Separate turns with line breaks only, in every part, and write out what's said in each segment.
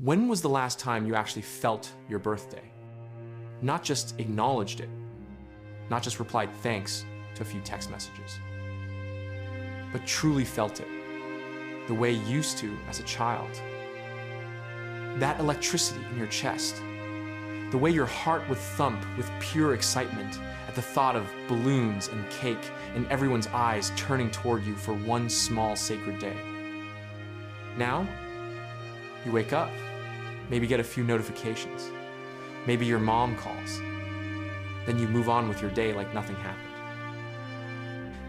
When was the last time you actually felt your birthday? Not just acknowledged it, not just replied thanks to a few text messages, but truly felt it, the way you used to as a child. That electricity in your chest, the way your heart would thump with pure excitement at the thought of balloons and cake and everyone's eyes turning toward you for one small sacred day. Now, you wake up, maybe get a few notifications, maybe your mom calls, then you move on with your day like nothing happened.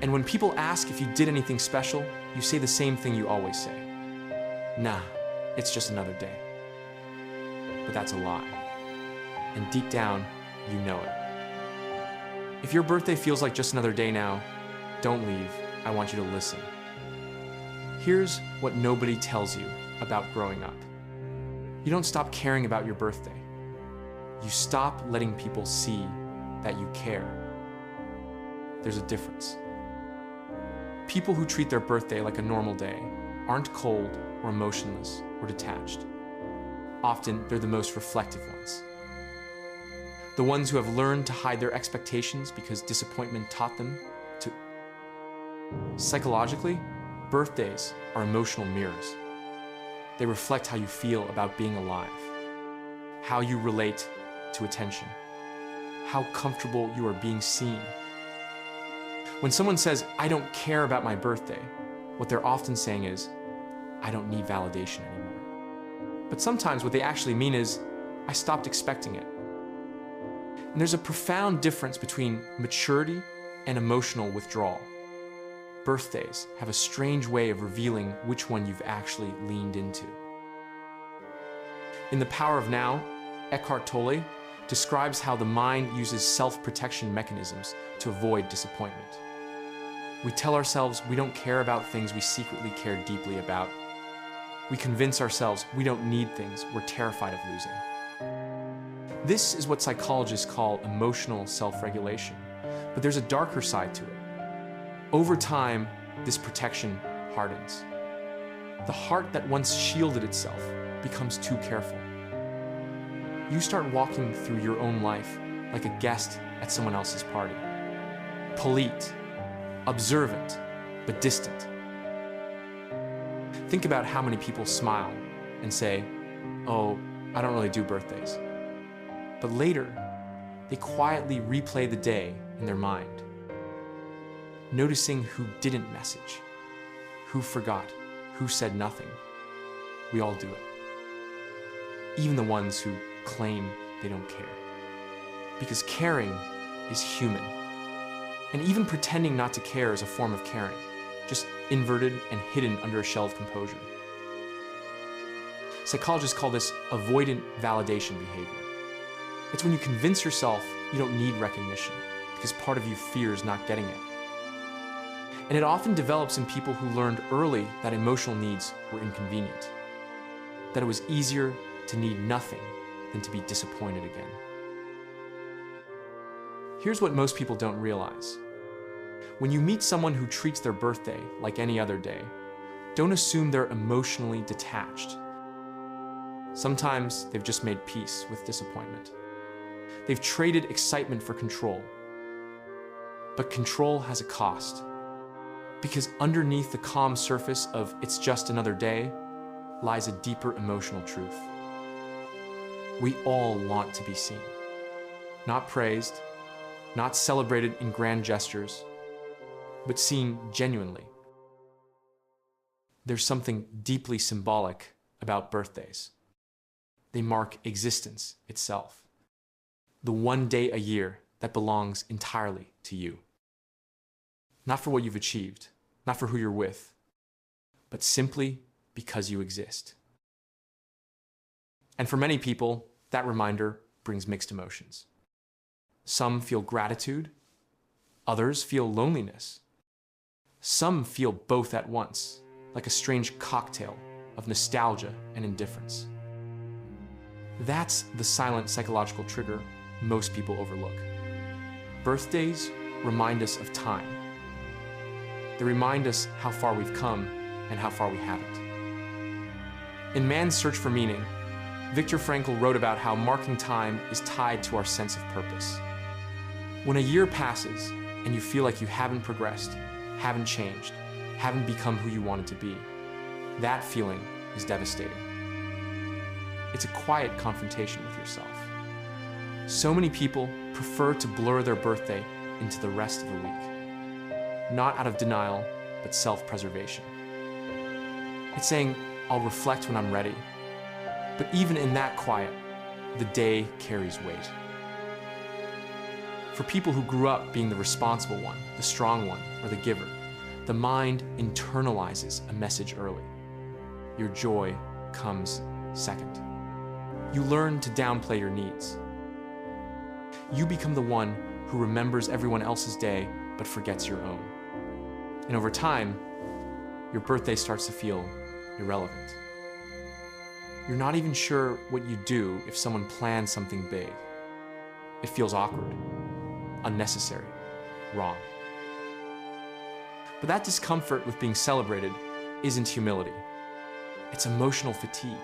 And when people ask if you did anything special, you say the same thing you always say. Nah, it's just another day. But that's a lie. And deep down, you know it. If your birthday feels like just another day now, don't leave. I want you to listen. Here's what nobody tells you about growing up. You don't stop caring about your birthday. You stop letting people see that you care. There's a difference. People who treat their birthday like a normal day aren't cold or emotionless or detached. Often, they're the most reflective ones. The ones who have learned to hide their expectations because disappointment taught them to. Psychologically, birthdays are emotional mirrors. They reflect how you feel about being alive, how you relate to attention, how comfortable you are being seen. When someone says, "I don't care about my birthday," what they're often saying is, "I don't need validation anymore." But sometimes what they actually mean is, "I stopped expecting it." And there's a profound difference between maturity and emotional withdrawal. Birthdays have a strange way of revealing which one you've actually leaned into. In The Power of Now, Eckhart Tolle describes how the mind uses self-protection mechanisms to avoid disappointment. We tell ourselves we don't care about things we secretly care deeply about. We convince ourselves we don't need things we're terrified of losing. This is what psychologists call emotional self-regulation, but there's a darker side to it. Over time, this protection hardens. The heart that once shielded itself becomes too careful. You start walking through your own life like a guest at someone else's party. Polite, observant, but distant. Think about how many people smile and say, "Oh, I don't really do birthdays." But later, they quietly replay the day in their mind, noticing who didn't message, who forgot, who said nothing. We all do it. Even the ones who claim they don't care. Because caring is human. And even pretending not to care is a form of caring, just inverted and hidden under a shell of composure. Psychologists call this avoidant validation behavior. It's when you convince yourself you don't need recognition because part of you fears not getting it. And it often develops in people who learned early that emotional needs were inconvenient, that it was easier to need nothing than to be disappointed again. Here's what most people don't realize. When you meet someone who treats their birthday like any other day, don't assume they're emotionally detached. Sometimes they've just made peace with disappointment. They've traded excitement for control. But control has a cost. Because underneath the calm surface of "it's just another day" lies a deeper emotional truth. We all want to be seen. Not praised, not celebrated in grand gestures, but seen genuinely. There's something deeply symbolic about birthdays. They mark existence itself. The one day a year that belongs entirely to you. Not for what you've achieved, not for who you're with, but simply because you exist. And for many people, that reminder brings mixed emotions. Some feel gratitude, others feel loneliness. Some feel both at once, like a strange cocktail of nostalgia and indifference. That's the silent psychological trigger most people overlook. Birthdays remind us of time. They remind us how far we've come and how far we haven't. In man's search for meaning, Viktor Frankl wrote about how marking time is tied to our sense of purpose. When a year passes and you feel like you haven't progressed, haven't changed, haven't become who you wanted to be, that feeling is devastating. It's a quiet confrontation with yourself. So many people prefer to blur their birthday into the rest of the week, not out of denial, but self-preservation. It's saying, I'll reflect when I'm ready. But even in that quiet, the day carries weight. For people who grew up being the responsible one, the strong one, or the giver, the mind internalizes a message early. Your joy comes second. You learn to downplay your needs. You become the one who remembers everyone else's day but forgets your own. And over time, your birthday starts to feel irrelevant. You're not even sure what you'd do if someone planned something big. It feels awkward, unnecessary, wrong. But that discomfort with being celebrated isn't humility. It's emotional fatigue.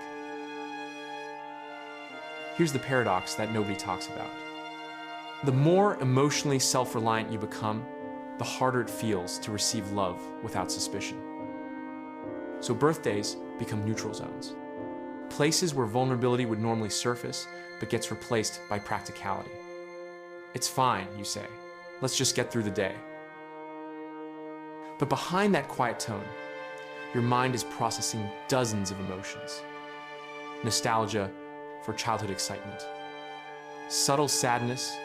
Here's the paradox that nobody talks about. The more emotionally self-reliant you become, the harder it feels to receive love without suspicion. So birthdays become neutral zones. Places where vulnerability would normally surface, but gets replaced by practicality. It's fine, you say. Let's just get through the day. But behind that quiet tone, your mind is processing dozens of emotions. Nostalgia for childhood excitement. Subtle sadness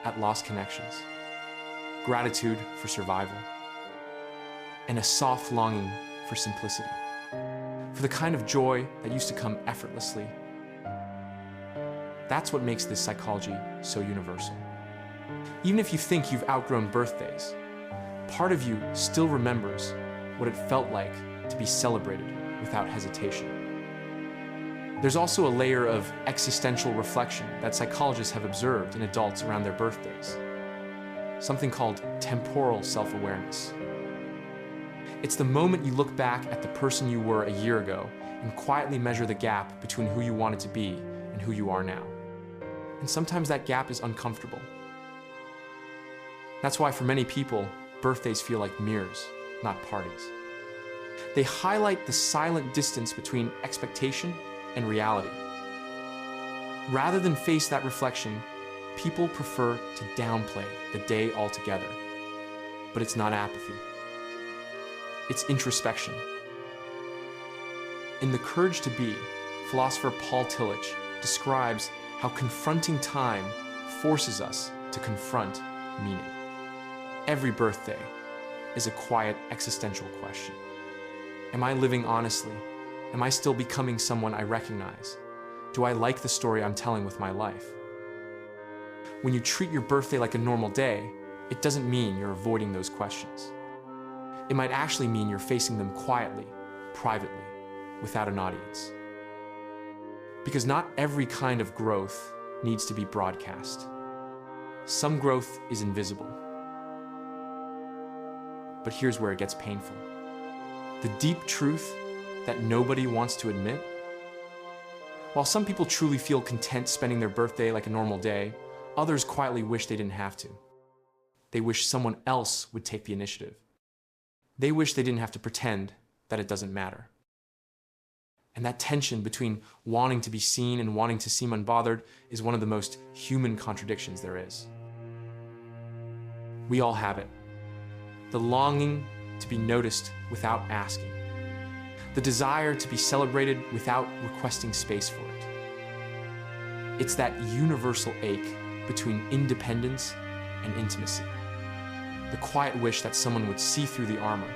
at lost connections. Gratitude for survival. And a soft longing for simplicity. For the kind of joy that used to come effortlessly. That's what makes this psychology so universal. Even if you think you've outgrown birthdays, part of you still remembers what it felt like to be celebrated without hesitation. There's also a layer of existential reflection that psychologists have observed in adults around their birthdays. Something called temporal self-awareness. It's the moment you look back at the person you were a year ago and quietly measure the gap between who you wanted to be and who you are now. And sometimes that gap is uncomfortable. That's why for many people, birthdays feel like mirrors, not parties. They highlight the silent distance between expectation and reality. Rather than face that reflection, people prefer to downplay the day altogether. But it's not apathy. It's introspection. In The Courage to Be, philosopher Tillich describes how confronting time forces us to confront meaning. Every birthday is a quiet existential question. Am I living honestly? Am I still becoming someone I recognize? Do I like the story I'm telling with my life? When you treat your birthday like a normal day, it doesn't mean you're avoiding those questions. It might actually mean you're facing them quietly, privately, without an audience. Because not every kind of growth needs to be broadcast. Some growth is invisible. But here's where it gets painful. The deep truth that nobody wants to admit. While some people truly feel content spending their birthday like a normal day, others quietly wish they didn't have to. They wish someone else would take the initiative. They wish they didn't have to pretend that it doesn't matter. And that tension between wanting to be seen and wanting to seem unbothered is one of the most human contradictions there is. We all have it. The longing to be noticed without asking. The desire to be celebrated without requesting space for it. It's that universal ache between independence and intimacy. The quiet wish that someone would see through the armor.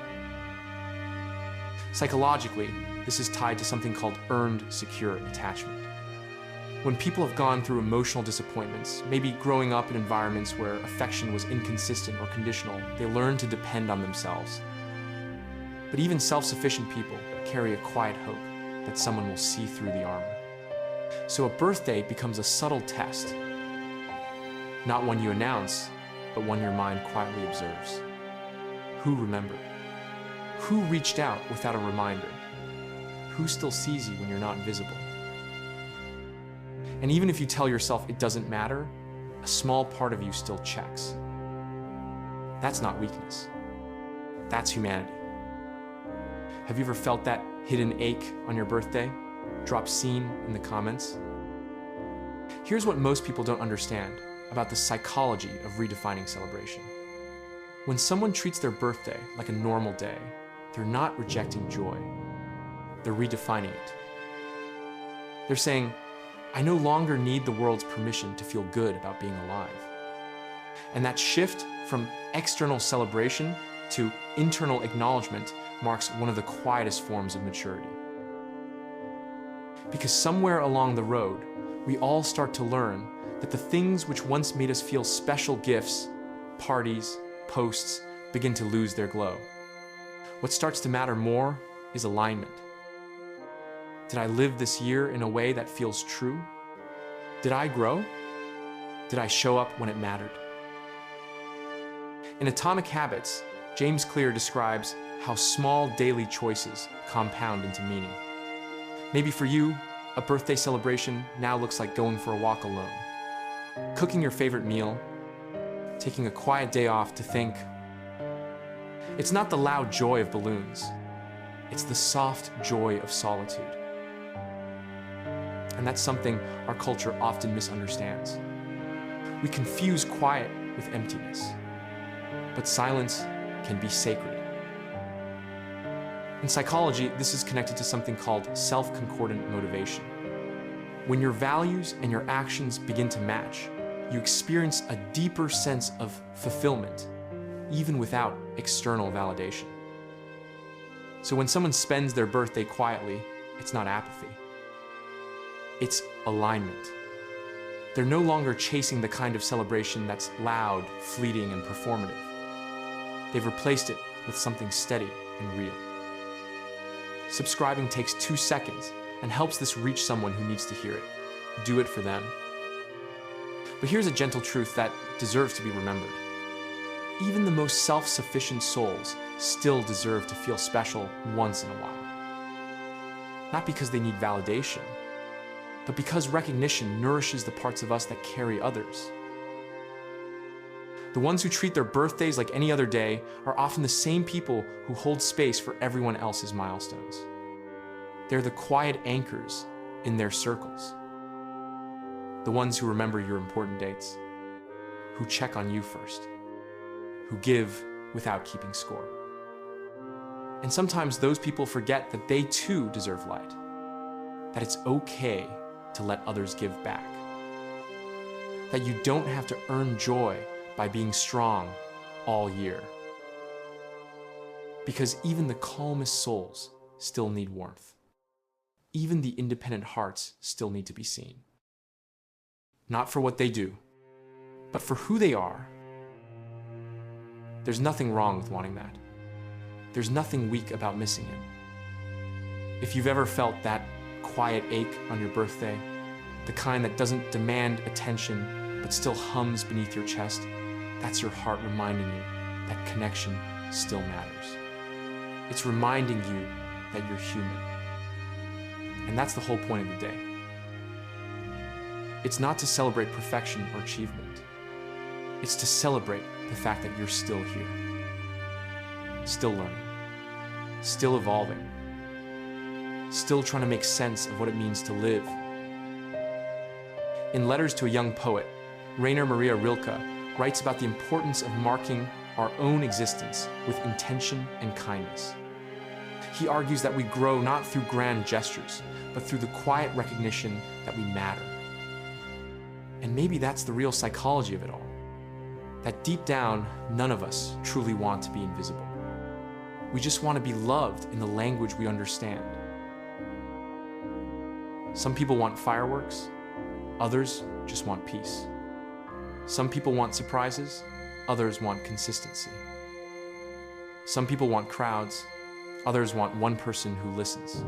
Psychologically, this is tied to something called earned secure attachment. When people have gone through emotional disappointments, maybe growing up in environments where affection was inconsistent or conditional, they learn to depend on themselves. But even self-sufficient people carry a quiet hope that someone will see through the armor. So a birthday becomes a subtle test. Not one you announce, but one your mind quietly observes. Who remembered? Who reached out without a reminder? Who still sees you when you're not visible? And even if you tell yourself it doesn't matter, a small part of you still checks. That's not weakness. That's humanity. Have you ever felt that hidden ache on your birthday? Drop "seen" in the comments. Here's what most people don't understand about the psychology of redefining celebration. When someone treats their birthday like a normal day, they're not rejecting joy. They're redefining it. They're saying, I no longer need the world's permission to feel good about being alive. And that shift from external celebration to internal acknowledgement marks one of the quietest forms of maturity. Because somewhere along the road, we all start to learn that the things which once made us feel special gifts, parties, posts, begin to lose their glow. What starts to matter more is alignment. Did I live this year in a way that feels true? Did I grow? Did I show up when it mattered? In Atomic Habits, James Clear describes how small daily choices compound into meaning. Maybe for you, a birthday celebration now looks like going for a walk alone, cooking your favorite meal, taking a quiet day off to think. It's not the loud joy of balloons, it's the soft joy of solitude. And that's something our culture often misunderstands. We confuse quiet with emptiness, but silence can be sacred. In psychology, this is connected to something called self-concordant motivation. When your values and your actions begin to match, you experience a deeper sense of fulfillment, even without external validation. So when someone spends their birthday quietly, it's not apathy. It's alignment. They're no longer chasing the kind of celebration that's loud, fleeting, and performative. They've replaced it with something steady and real. Subscribing takes 2 seconds and helps this reach someone who needs to hear it. Do it for them. But here's a gentle truth that deserves to be remembered. Even the most self-sufficient souls still deserve to feel special once in a while. Not because they need validation, but because recognition nourishes the parts of us that carry others. The ones who treat their birthdays like any other day are often the same people who hold space for everyone else's milestones. They're the quiet anchors in their circles. The ones who remember your important dates, who check on you first, who give without keeping score. And sometimes those people forget that they too deserve light, that it's okay to let others give back, that you don't have to earn joy by being strong all year. Because even the calmest souls still need warmth. Even the independent hearts still need to be seen. Not for what they do, but for who they are. There's nothing wrong with wanting that. There's nothing weak about missing it. If you've ever felt that quiet ache on your birthday, the kind that doesn't demand attention but still hums beneath your chest, that's your heart reminding you that connection still matters. It's reminding you that you're human. And that's the whole point of the day. It's not to celebrate perfection or achievement. It's to celebrate the fact that you're still here. Still learning. Still evolving. Still trying to make sense of what it means to live. In Letters to a Young Poet, Rainer Maria Rilke writes about the importance of marking our own existence with intention and kindness. He argues that we grow not through grand gestures, but through the quiet recognition that we matter. And maybe that's the real psychology of it all. That deep down, none of us truly want to be invisible. We just want to be loved in the language we understand. Some people want fireworks, others just want peace. Some people want surprises, others want consistency. Some people want crowds, others want one person who listens.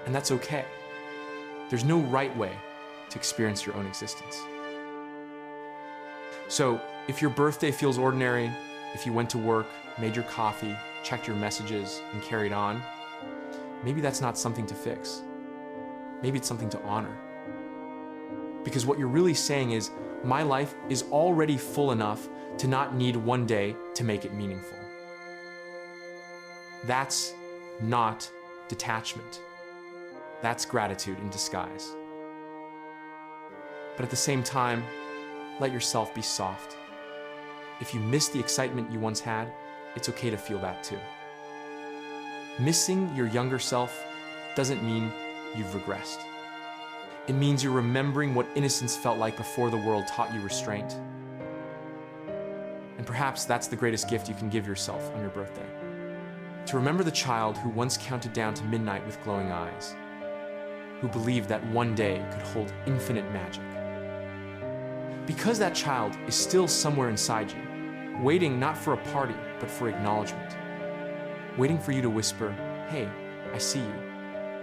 And that's okay. There's no right way to experience your own existence. So, if your birthday feels ordinary, if you went to work, made your coffee, checked your messages, and carried on, maybe that's not something to fix. Maybe it's something to honor. Because what you're really saying is, my life is already full enough to not need one day to make it meaningful. That's not detachment. That's gratitude in disguise. But at the same time, let yourself be soft. If you miss the excitement you once had, it's okay to feel that too. Missing your younger self doesn't mean you've regressed. It means you're remembering what innocence felt like before the world taught you restraint. And perhaps that's the greatest gift you can give yourself on your birthday. To remember the child who once counted down to midnight with glowing eyes, who believed that one day could hold infinite magic. Because that child is still somewhere inside you, waiting not for a party, but for acknowledgement. Waiting for you to whisper, "Hey, I see you.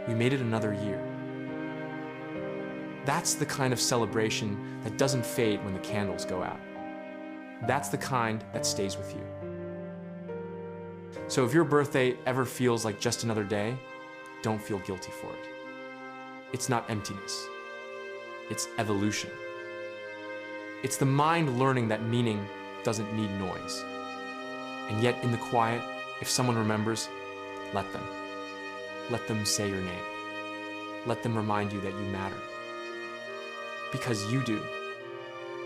We made it another year." That's the kind of celebration that doesn't fade when the candles go out. That's the kind that stays with you. So if your birthday ever feels like just another day, don't feel guilty for it. It's not emptiness. It's evolution. It's the mind learning that meaning doesn't need noise. And yet in the quiet, if someone remembers, let them. Let them say your name. Let them remind you that you matter. Because you do.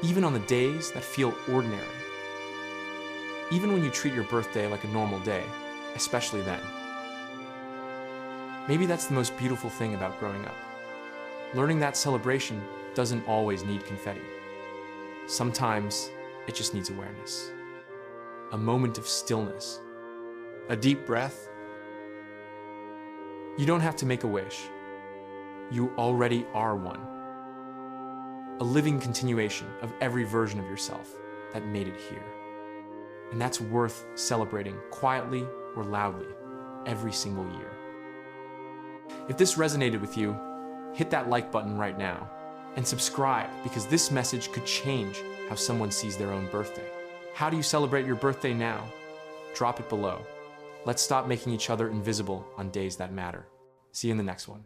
Even on the days that feel ordinary. Even when you treat your birthday like a normal day, especially then. Maybe that's the most beautiful thing about growing up. Learning that celebration doesn't always need confetti. Sometimes it just needs awareness. A moment of stillness. A deep breath. You don't have to make a wish. You already are one. A living continuation of every version of yourself that made it here. And that's worth celebrating quietly or loudly every single year. If this resonated with you, hit that like button right now and subscribe, because this message could change how someone sees their own birthday. How do you celebrate your birthday now? Drop it below. Let's stop making each other invisible on days that matter. See you in the next one.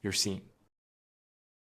You're seen.